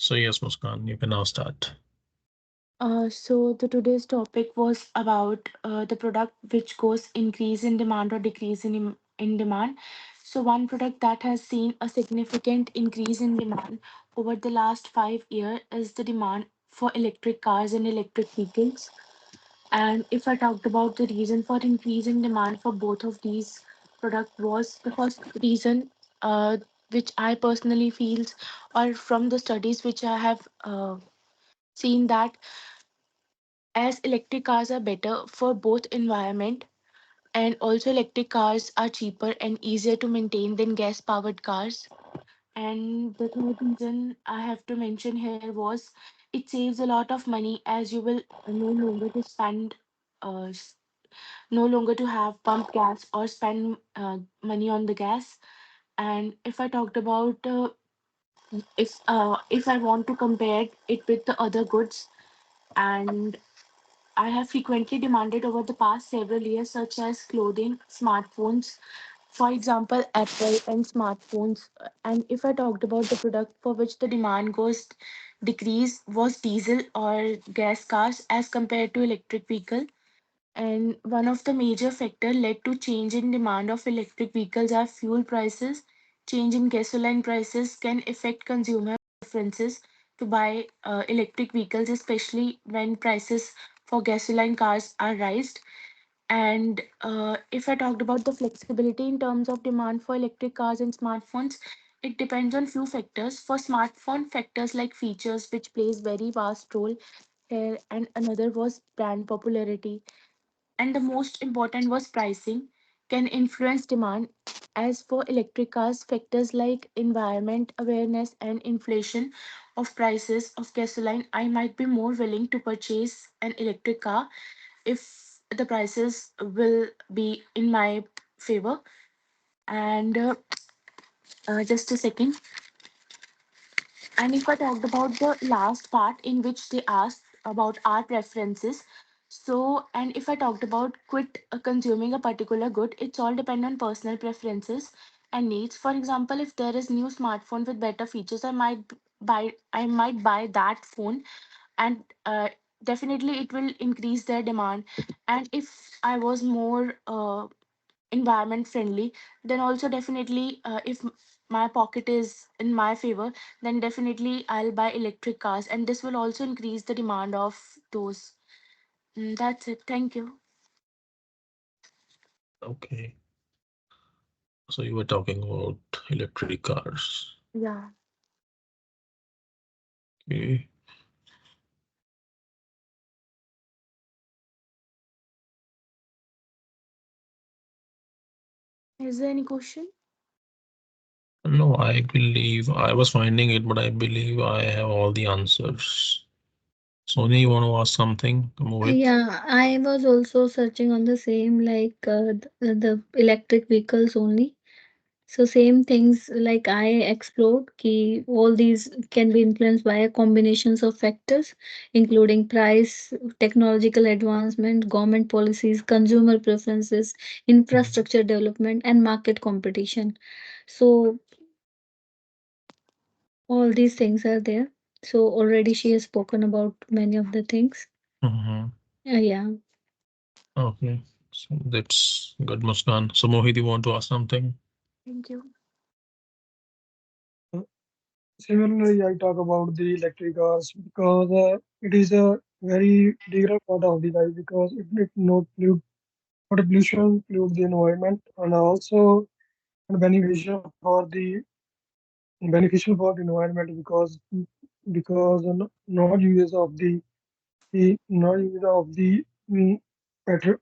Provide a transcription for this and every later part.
So yes, Muskan, you can now start. So the today's topic was about the product which goes increase in demand or decrease in demand. So one product that has seen a significant increase in demand over the last 5 years is the demand for electric cars and electric vehicles. And if I talked about the reason for increase in demand for both of these products was the first reason, which I personally feels, or from the studies which I have seen that as electric cars are better for both environment and also electric cars are cheaper and easier to maintain than gas powered cars. And the third reason I have to mention here was it saves a lot of money as you will no longer to spend uh, s- no longer to have pump gas or spend money on the gas. And if I talked about if I want to compare it with the other goods, and I have frequently demanded over the past several years, such as clothing, smartphones, for example, Apple and smartphones. And if I talked about the product for which the demand goes decrease was diesel or gas cars as compared to electric vehicle. And one of the major factor led to change in demand of electric vehicles are fuel prices. Change in gasoline prices can affect consumer preferences to buy electric vehicles, especially when prices for gasoline cars are raised. And if I talked about the flexibility in terms of demand for electric cars and smartphones, it depends on few factors. For smartphone, factors like features, which plays very vast role here, and another was brand popularity, and the most important was pricing, can influence demand. As for electric cars, factors like environment awareness and inflation of prices of gasoline, I might be more willing to purchase an electric car if the prices will be in my favor. And just a second. And if I talked about the last part in which they asked about our preferences, so and if I talked about quit consuming a particular good, it's all depend on personal preferences and needs. For example, if there is new smartphone with better features, I might buy that phone, and definitely it will increase their demand. And if I was more environment friendly, then also definitely if my pocket is in my favor, then definitely I'll buy electric cars, and this will also increase the demand of those. That's it, thank you. Okay. So you were talking about electric cars. Yeah. Okay. Is there any question? No, I believe I was finding it, but I believe I have all the answers. Sonia, you want to ask something? Mohit? Yeah, I was also searching on the same like the electric vehicles only. So same things like I explored key all these can be influenced by a combinations of factors including price, technological advancement, government policies, consumer preferences, Mhm. infrastructure development and market competition. So all these things are there. So already she has spoken about many of the things. Mhm. Yeah. Okay. So that's good, Muskan. So Mohit, you want to ask something? Thank you. Similarly, I talk about the electric cars because it is a very integral part of the life because it not pollute, not pollution pollute the environment and also beneficial for the beneficial for the environment because not use of the not use of the petro,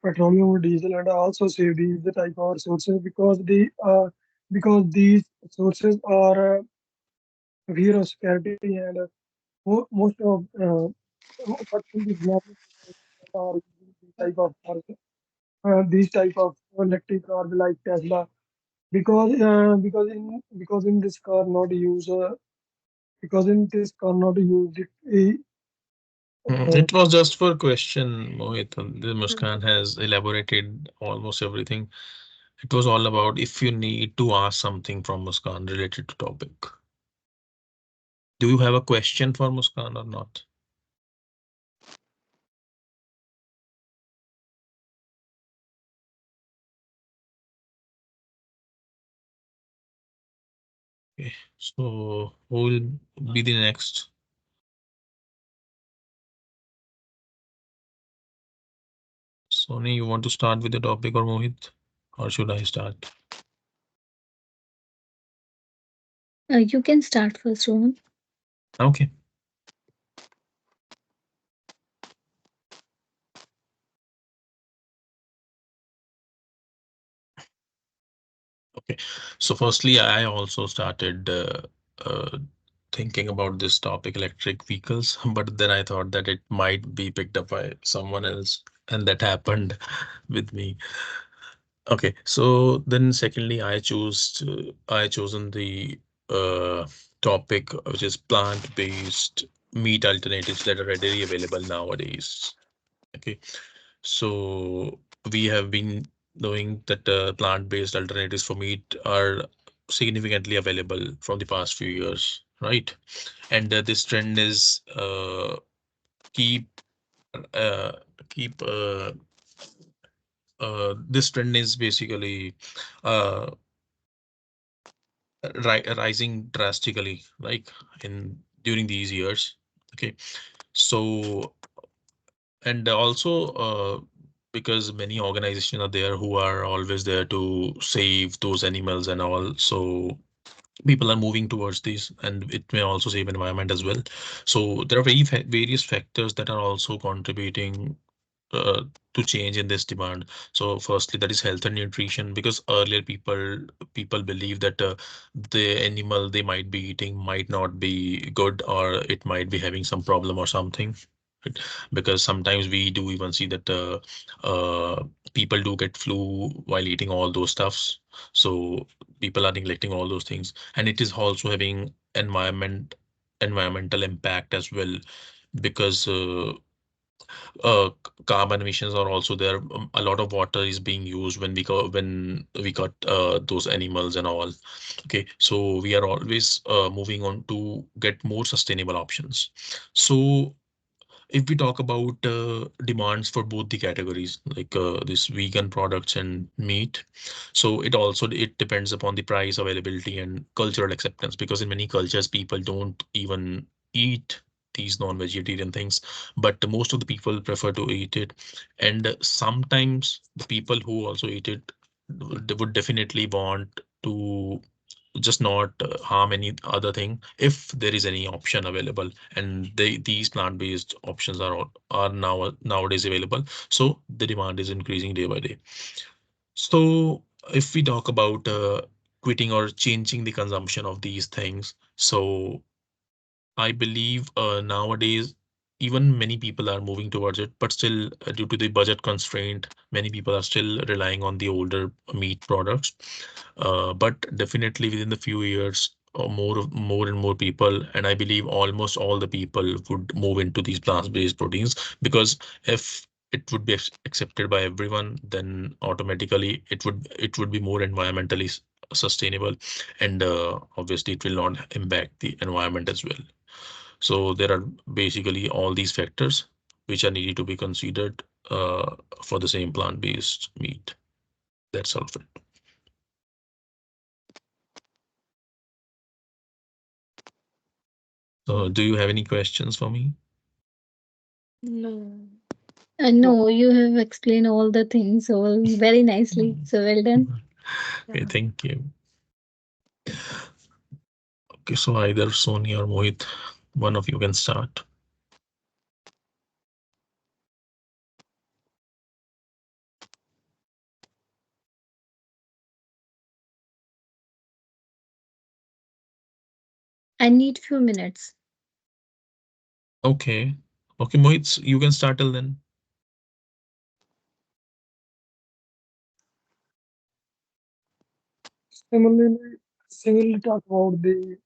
petroleum or diesel and also save the type of resources because these sources are aware of scarcity and most of what will be development are using these type of cars, these type of electric cars like Tesla because in this car not use because in this car not use It was just for question, Mohit. The Mm. Muskan has elaborated almost everything. It was all about if you need to ask something from Muskan related to topic. Do you have a question for Muskan or not? Okay. So who will be the next? Sony, you want to start with the topic or Mohit? Or should I start? You can start first, Rohan. Okay. Okay. So firstly, I also started thinking about this topic, electric vehicles, but then I thought that it might be picked up by someone else, and that happened with me. Okay. So then secondly, I chosen the uh, topic which is plant-based meat alternatives that are readily available nowadays. Okay. So we have been knowing that plant-based alternatives for meat are significantly available from the past few years, right? And this trend is keep uh, keep this trend is basically uh, rising drastically, like in during these years. Okay, so and also because many organizations are there who are always there to save those animals and all, so people are moving towards this, and it may also save environment as well. So there are various factors that are also contributing uh, to change in this demand. So firstly, that is health and nutrition, because earlier people believe that the animal they might be eating might not be good, or it might be having some problem or something. Right? Because sometimes we do even see that people do get flu while eating all those stuffs. So people are neglecting all those things, and it is also having environmental impact as well, because carbon emissions are also there. A lot of water is being used when we got those animals and all. Okay, so we are always moving on to get more sustainable options. So if we talk about demands for both the categories, like this vegan products and meat, so it depends upon the price, availability, and cultural acceptance, because in many cultures people don't even eat these non-vegetarian things, but most of the people prefer to eat it. And sometimes the people who also eat it, they would definitely want to just not harm any other thing if there is any option available, and these plant-based options are nowadays available, so the demand is increasing day by day. So if we talk about quitting or changing the consumption of these things, so I believe nowadays even many people are moving towards it, but still, due to the budget constraint, many people are still relying on the older meat products. But definitely within the few years, more and more people, and I believe almost all the people would move into these plant-based proteins, because if it would be accepted by everyone, then automatically it would be more environmentally sustainable, and obviously it will not impact the environment as well. So there are basically all these factors which are needed to be considered for the same plant-based meat. That's all of it. So do you have any questions for me? No. No. No, you have explained all the things all very nicely. Mm. So well done. Okay, Yeah. thank you. Okay, so either Sony or Mohit, one of you can start. I need few minutes. Okay. Okay, Mohit, you can start till then. Similarly, talk about the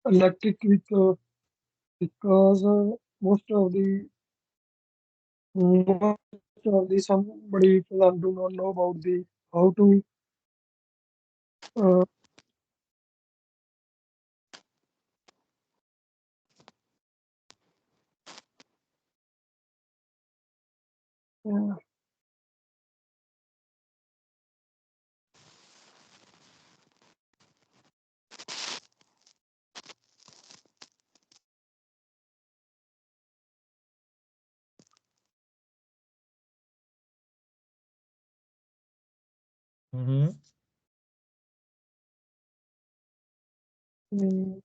electric vehicle because most of the somebody people do not know about the how to uh, Yeah. Mm-hmm. Mm,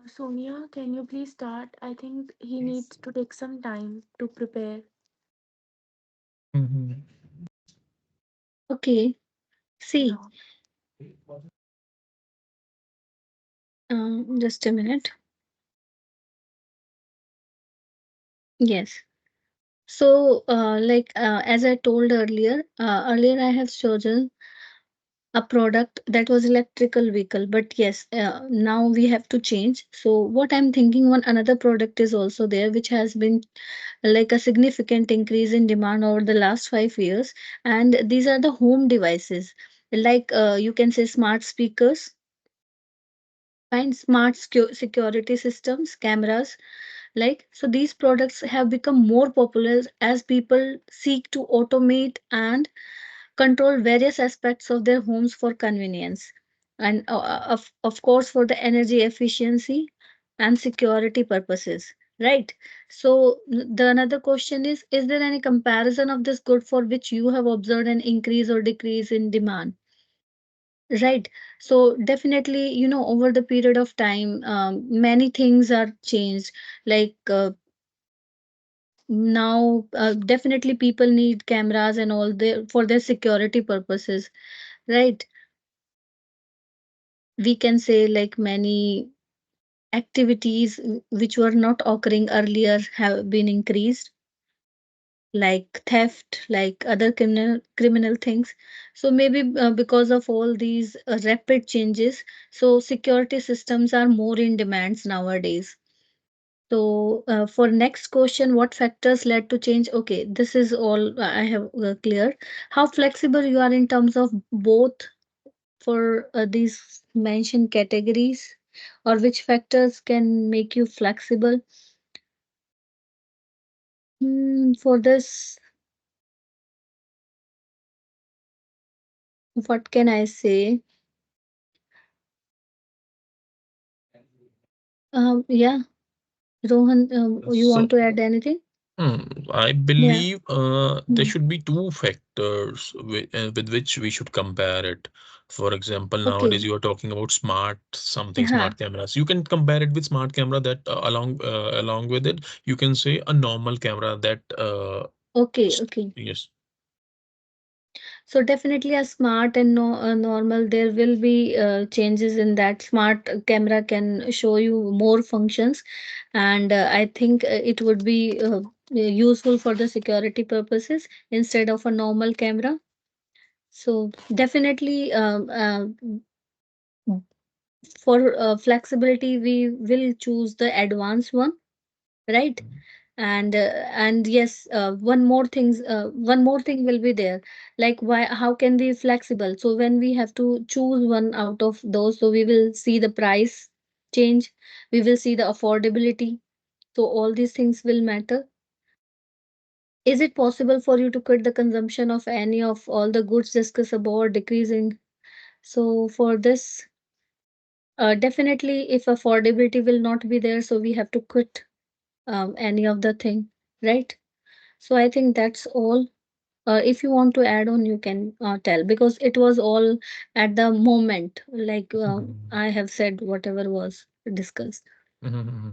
Sonia, can you please start? I think he needs to take some time to prepare. Mm-hmm. Okay. See, Yeah. just a minute. Yes. So, as I told earlier, earlier I have chosen a product that was electrical vehicle, but yes, now we have to change. So, what I'm thinking, one another product is also there, which has been like a significant increase in demand over the last 5 years, and these are the home devices, like you can say smart speakers, and smart security systems, cameras, like so these products have become more popular as people seek to automate and control various aspects of their homes for convenience, and of course for the energy efficiency and security purposes, right? So the another question is there any comparison of this good for which you have observed an increase or decrease in demand? Right. So definitely, over the period of time, many things are changed. Like now, definitely people need cameras and all their for their security purposes. Right. We can say like many activities which were not occurring earlier have been increased, like theft, like other criminal things. So maybe because of all these rapid changes, so security systems are more in demands nowadays. So for next question, what factors led to change? Okay, this is all I have cleared. How flexible you are in terms of both for these mentioned categories, or which factors can make you flexible? For this, what can I say? Yeah, Rohan, you want So, to add anything? I Yeah. believe there Mm. should be two factors with which we should compare it. For example, nowadays Okay. you are talking about smart something, Yeah. smart cameras. You can compare it with smart camera that along with it, you can say a normal camera that Okay. Okay. yes. So definitely a smart and no normal, there will be changes in that. Smart camera can show you more functions, and I think it would be useful for the security purposes instead of a normal camera. So definitely for flexibility, we will choose the advanced one, right? And yes, one more thing will be there, like why how can we flexible, so when we have to choose one out of those, so we will see the price change, we will see the affordability, so all these things will matter. Is it possible for you to cut the consumption of any of all the goods discussed above decreasing? So for this, definitely if affordability will not be there, so we have to quit any of the thing, right? So I think that's all. If you want to add on, you can tell, because it was all at the moment. Like Mhm. I have said whatever was discussed.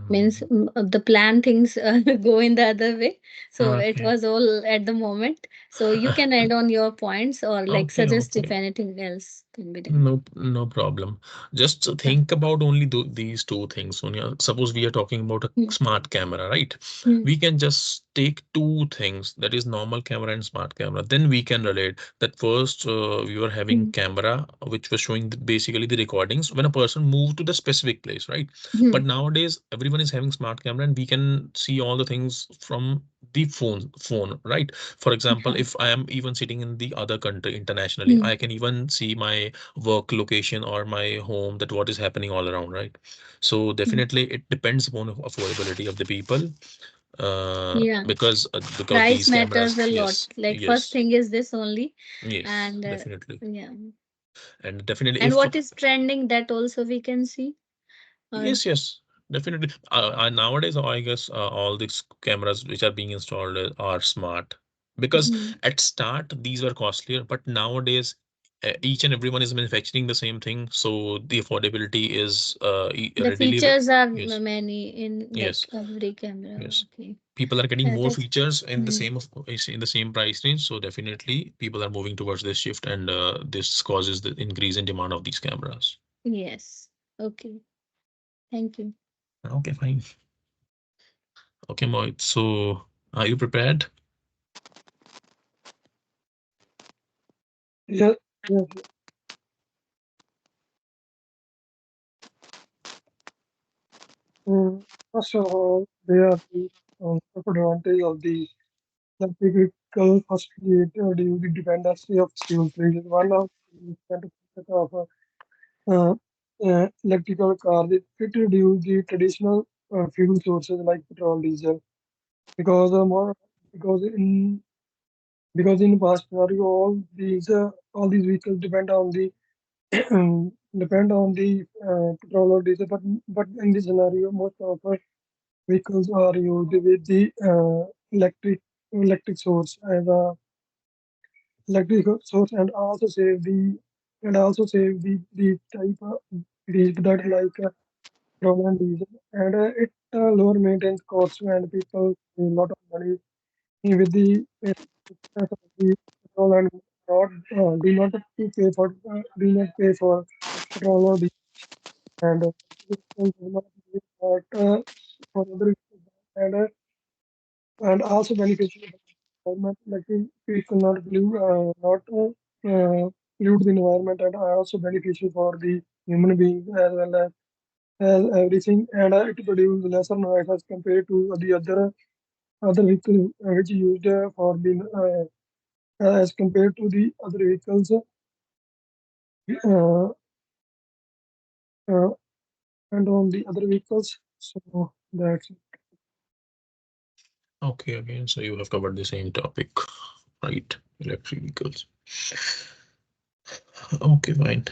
Means Mhm. the plan things go in the other way. So it Okay. was all at the moment. So you can add on your points or like Okay, suggest if okay. anything else can be done. No, no problem. Just think about only these two things. Sonia, suppose we are talking about a Mm, smart camera, right? mm, We can just take two things, that is normal camera and smart camera. Then we can relate that first we were having mm, camera which was showing basically the recordings when a person moved to the specific place, right? But mm. nowadays everyone is having smart camera and we can see all the things from the phone, right? For example, Yeah. if I am even sitting in the other country internationally, Mm, I can even see my work location or my home, that what is happening all around, right? So mm. definitely it depends upon affordability of the people, Yeah. because Price these matters cameras, a lot. yes, Like first yes, thing is this only. yes, And definitely. yeah. And definitely And if what is trending, that also we can see. Uh, yes, yes, definitely. Nowadays, I guess all these cameras which are being installed are smart, because mm. at start these were costlier, but nowadays each and everyone is manufacturing the same thing, so the affordability is The readily. features are Yes, many in yes, like every camera. yes. Okay. People are getting Yeah, more that's features in the mm. same in the same price range, so definitely people are moving towards this shift, and this causes the increase in demand of these cameras. Yes. Okay. Thank you. Okay, fine. Okay, Mohit. So, are you prepared? Yes, yes. First of all, there are the advantage of the electric vehicle. Firstly, it reduces the dependency of fuel prices. One of the benefits of electrical cars, it reduces the traditional fuel sources like petrol, diesel, because more because in in past scenario all these vehicles depend on the petrol or diesel, but in this scenario most of our vehicles are used with the electric source as a electric source, and also save the type of diesel that like petrol and diesel, and it lower maintenance costs, and people save a lot of money with the success of the petrol, and not do not pay for petrol or diesel, and vehicles do not use that for other vehicles, and also beneficial for the environment. Like people not pollute the environment, and are also beneficial for the human beings as well as everything, and it produces lesser noise as compared to the other vehicles which used for the as compared to the other vehicles uh, uh, and on the other vehicles. So that's it. Okay, again, so you have covered the same topic, right? Electric vehicles. Okay, fine.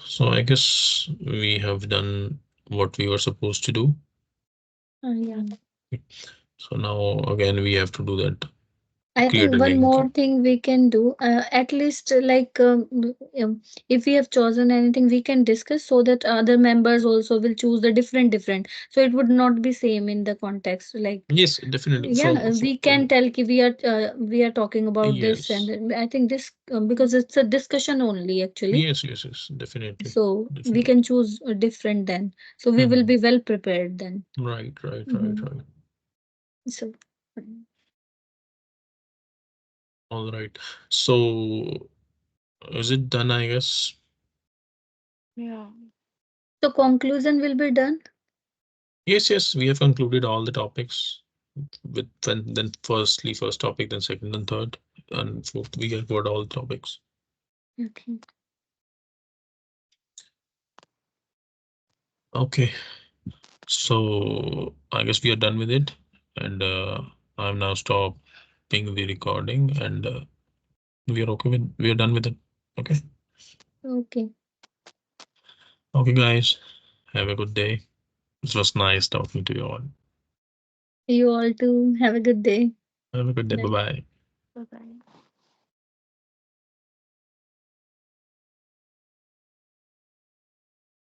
So I guess we have done what we were supposed to do. Yeah. So now again we have to do that, I create a think one link. more thing we can do, at least like if we have chosen anything, we can discuss so that other members also will choose the different. So it would not be same in the context. Like Yes, definitely. yeah, we can tell ki we are talking about this, and Yes, I think this because it's a discussion only actually. yes, yes, yes, definitely, So we definitely. can choose a different then. So we will Mhm. be well prepared then. Right, right, right, Mhm. right. So All right. So is it done, I guess? Yeah. so conclusion will be done. Yes, yes, we have concluded all the topics with then firstly first topic, then second and third, and fourth we have covered all the topics. Okay. Okay, so I guess we are done with it, and I'm now stopping the recording, and we are okay with we are done with it. Okay. Okay. Okay, guys. Have a good day. It was nice talking to you all. You all too. Have a good day. Have a good day. Bye Bye. bye. Bye bye.